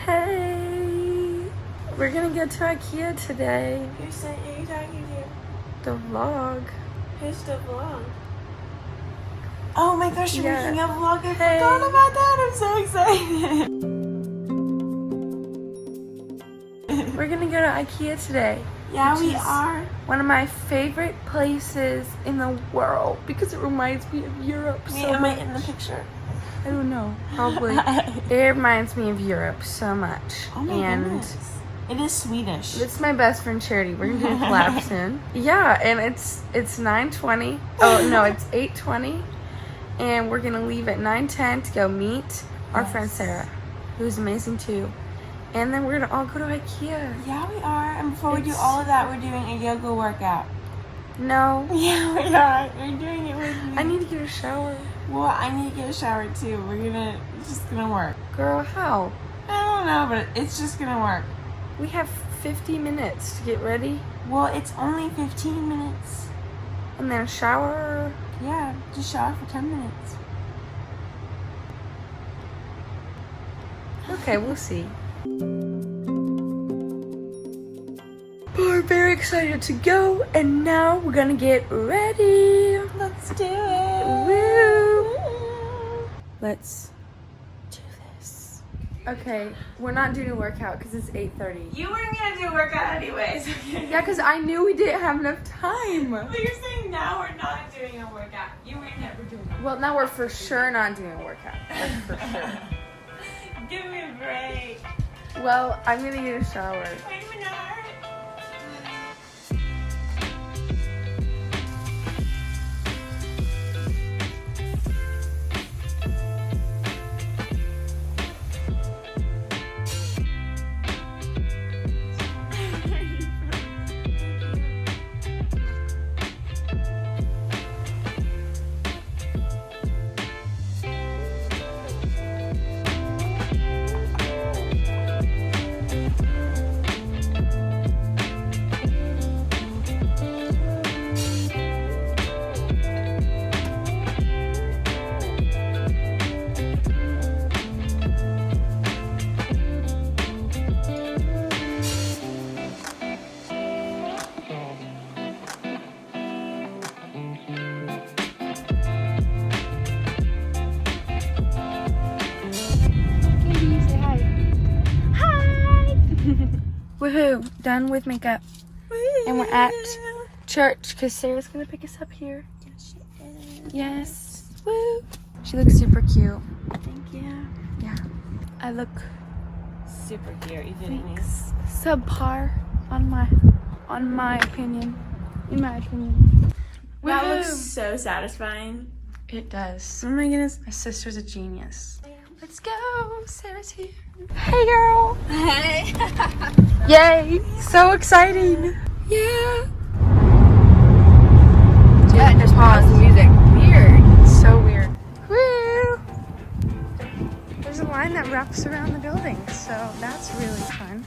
Hey, we're gonna go to IKEA today. Who sent you talking to? The vlog. Who's the vlog? Oh my gosh, you're making a vlog. I Hey. forgot about that. I'm so excited. We're gonna go to IKEA today. Yeah, which we is are. One of my favorite places in the world because it reminds me of Europe Wait, so am much. I in the picture? I don't know. Probably. It reminds me of Europe so much. Oh my goodness. It is Swedish. It's my best friend Charity. We're gonna do a collab soon. Yeah, and it's 9:20. Oh no, it's 8:20, and we're gonna leave at 9:10 to go meet our friend Sarah, who's amazing too. And then we're gonna all go to IKEA. Yeah, we are. And before we do all of that, we're doing a yoga workout. No. Yeah, we are. We're doing it with me. I need to get a shower. Well, I need to get a shower too. It's just gonna work. Girl, how? I don't know, but it's just gonna work. We have 50 minutes to get ready. Well, it's only 15 minutes. And then a shower. Yeah, just shower for 10 minutes. Okay, we'll see. We're very excited to go, and now we're gonna get ready. Let's do it. Woo! Let's do this. Okay, we're not doing a workout because it's 8:30. You weren't gonna do a workout anyways. Yeah, because I knew we didn't have enough time. But you're saying now we're not doing a workout. You were never doing it. Well, now we're for sure not doing a workout. Like, for sure. Give me a break. Well, I'm gonna get a shower. Wait a minute. Woohoo! Done with makeup. And we're at church because Sarah's gonna pick us up here. Yes, she is. Yes. Woo! She looks super cute. Thank you. Yeah. I look Super cute, you didn't me. subpar on my opinion. In my opinion. That Woohoo! looks so satisfying. It does. Oh my goodness. My sister's a genius. Let's go! Sarah's here. Hey girl! Hey. Yay! So exciting! Yeah! Yeah, just pause the music. Weird. So weird. Woo! There's a line that wraps around the building, so that's really fun.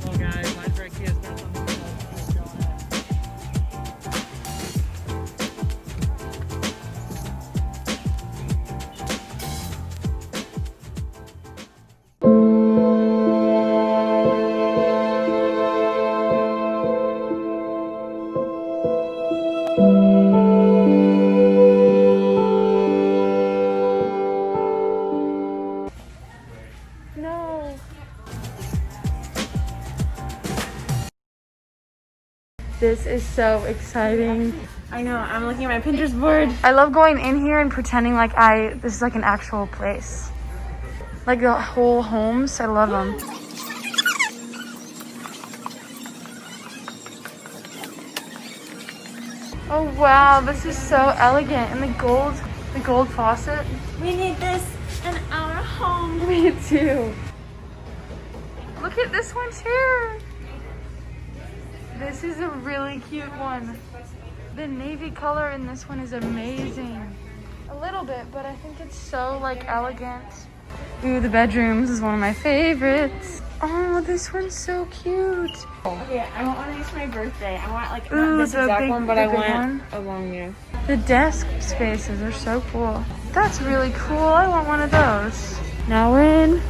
Well, guys, line for IKEA is not something that's going on. No! This is so exciting. I know, I'm looking at my Pinterest board. I love going in here and pretending like this is like an actual place. Like the whole homes, I love them. Oh wow, this is so elegant. And the gold faucet. We need this in our home. Me too. Look at this one too. This is a really cute one. The navy color in this one is amazing. A little bit, but I think it's so like elegant. Ooh, the bedrooms is one of my favorites. Oh, this one's so cute. Okay, I want one of these for my birthday. I want like Ooh, not this the exact big- one, but the I big want one? a long view. The desk spaces are so cool. That's really cool. I want one of those. Now we're in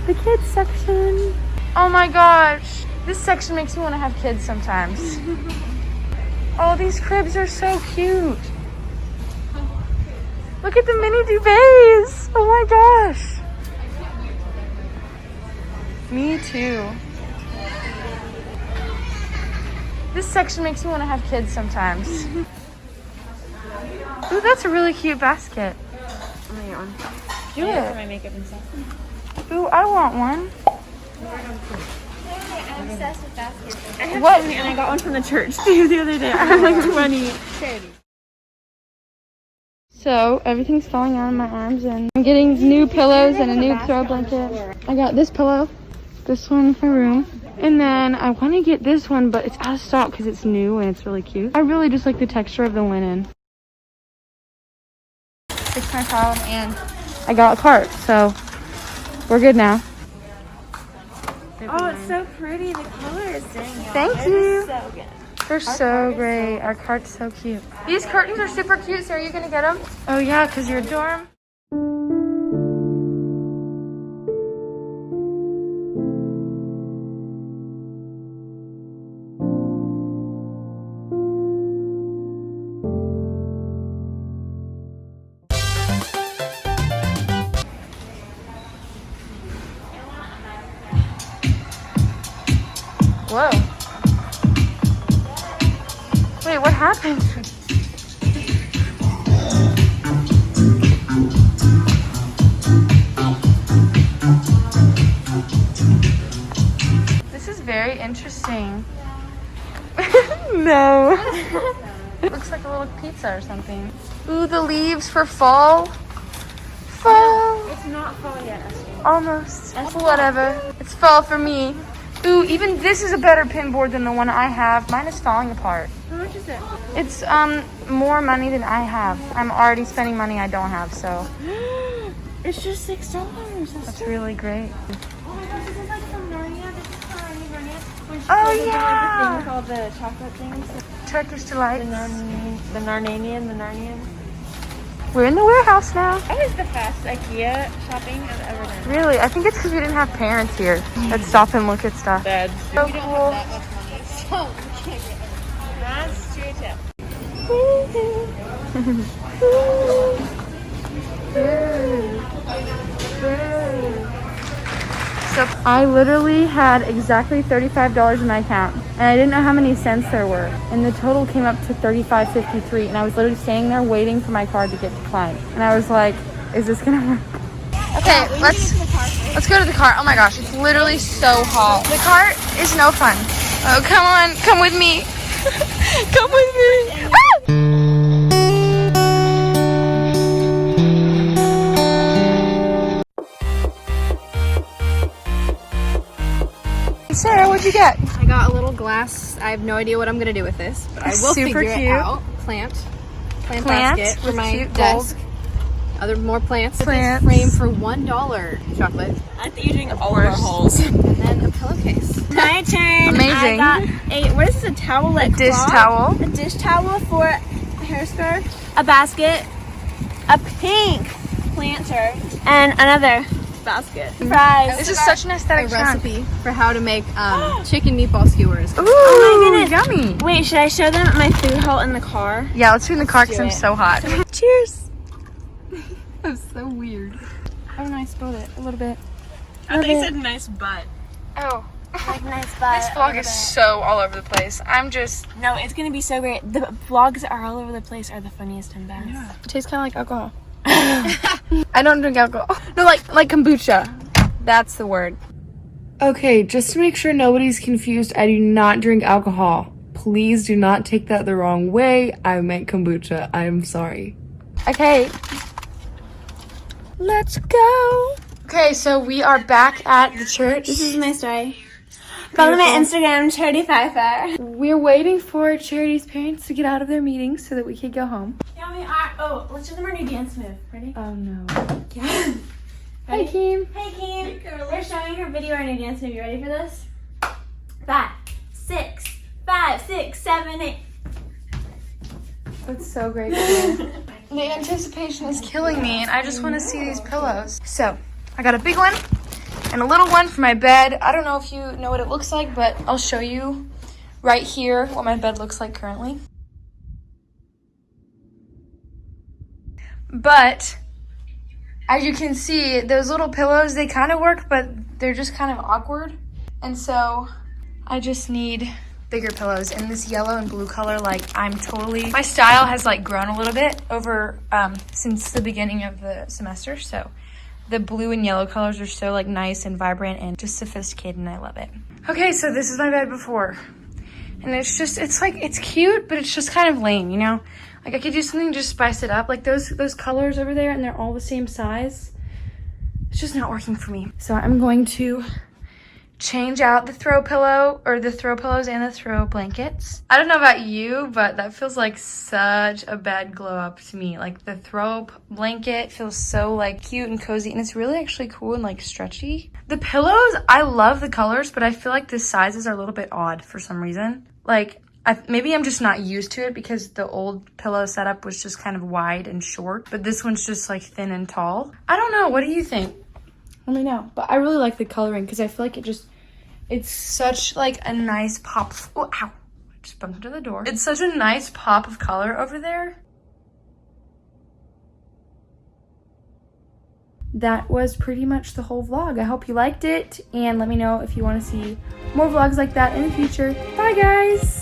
the kids section. Oh my gosh. This section makes me want to have kids sometimes. Oh, these cribs are so cute. Look at the mini duvets. Oh my gosh. Me too. This section makes me want to have kids sometimes. Ooh, that's a really cute basket. I'm gonna get one. Do For it. my makeup and stuff. Ooh, I want one. I'm obsessed with baskets. I have What? so many, and I got one from the church too the other day. I had like 20. Charity. So everything's falling out of my arms, and I'm getting new pillows and a new throw blanket. I got this pillow, this one for room, and then I want to get this one, but it's out of stock because it's new and it's really cute. I really just like the texture of the linen. Fix my problem, and I got a cart, so we're good now. Oh, it's so pretty. The colors. Dang it. Thank you. So good. They're so great. Our cart's so cute. These curtains are super cute, so are you gonna get them? Oh yeah, because you're a dorm. Whoa. Wait, what happened? This is very interesting. No. Looks like a little pizza or something. Ooh, the leaves for fall. Fall. It's not fall yet. Almost. Whatever. It's fall for me. Ooh, even this is a better pin board than the one I have. Mine is falling apart. How much is it? It's more money than I have. I'm already spending money I don't have, so It's just $6. that's really great. Oh my gosh, this is like from Narnia. This is from Narnia. When she Oh, goes into, like, yeah. the thing with all the chocolate things. Turkish delight. The Narnian. We're in the warehouse now. That was the fastest IKEA shopping I've ever done. Really, I think it's because we didn't have parents here that stop and look at stuff. Beds. So cool. So we can't get it. That's true tip. So I literally had exactly $35 in my account, and I didn't know how many cents there were, and the total came up to $35.53, and I was literally standing there waiting for my card to get declined, and I was like, is this gonna work? Okay, let's go to the car. Oh my gosh, it's literally so hot. The car is no fun. Oh, come on, come with me. Come with me. Ah! Sarah, what'd you get? I got a little glass. I have no idea what I'm gonna do with this, but I will Super figure cute. it out. Plant Plant basket for with my cute desk. More plants. Plants. Frame for $1. Chocolate. I think you're doing all of our holes. And then a pillowcase. My turn. Amazing. I got what is this? A towelette? Dish cloth? towel. A dish towel for a hair scarf. A basket. A pink planter. And another basket. Surprise. This is such an A aesthetic chunk. recipe for how to make chicken meatball skewers. Ooh, Oh my goodness. yummy. Wait, should I show them my food haul in the car? Yeah, let's do it in the car because do I'm it. so hot. Cheers. That's so weird. Oh no, I spilled it a little bit. I thought you said nice butt. Oh. Like nice butt. This vlog is so all over the place. I'm just... No, it's gonna be so great. The vlogs that are all over the place are the funniest and best. Yeah. It tastes kind of like alcohol. I don't drink alcohol. No, like kombucha. That's the word. Okay, just to make sure nobody's confused, I do not drink alcohol. Please do not take that the wrong way. I meant kombucha. I'm sorry. Okay. Let's go. Okay, so we are back at the church. This is my story. Follow my Instagram, Charity Pfeiffer. We're waiting for Charity's parents to get out of their meeting so that we can go home. Yeah, we are. Oh, let's show them our new dance move. Ready? Oh no. Yeah. Hi, Keem. Hey, Kim. We're showing her video our new dance move. You ready for this? 5, 6, 5, 6, 7, 8. That's so great. The anticipation is killing me, and I just want to see these pillows. So, I got a big one and a little one for my bed. I don't know if you know what it looks like, but I'll show you right here what my bed looks like currently. But as you can see, those little pillows, they kind of work, but they're just kind of awkward. And so I just need bigger pillows in this yellow and blue color. Like, my style has like grown a little bit over since the beginning of the semester. So the blue and yellow colors are so like nice and vibrant and just sophisticated, and I love it. Okay, so this is my bed before. And it's cute, but it's just kind of lame, you know? Like, I could do something to just spice it up. Like those colors over there, and they're all the same size. It's just not working for me. So I'm going to change out the throw pillow, or the throw pillows and the throw blankets. I don't know about you, but that feels like such a bad glow up to me. Like, the throw blanket feels so like cute and cozy, and it's really actually cool and like stretchy. The pillows, I love the colors, but I feel like the sizes are a little bit odd for some reason. Like, maybe I'm just not used to it because the old pillow setup was just kind of wide and short, but this one's just like thin and tall. I don't know, what do you think? Let me know. But I really like the coloring because I feel like it's such like a nice pop. Oh, ow. I just bumped into the door. It's such a nice pop of color over there. That was pretty much the whole vlog. I hope you liked it, and let me know if you want to see more vlogs like that in the future. Bye, guys!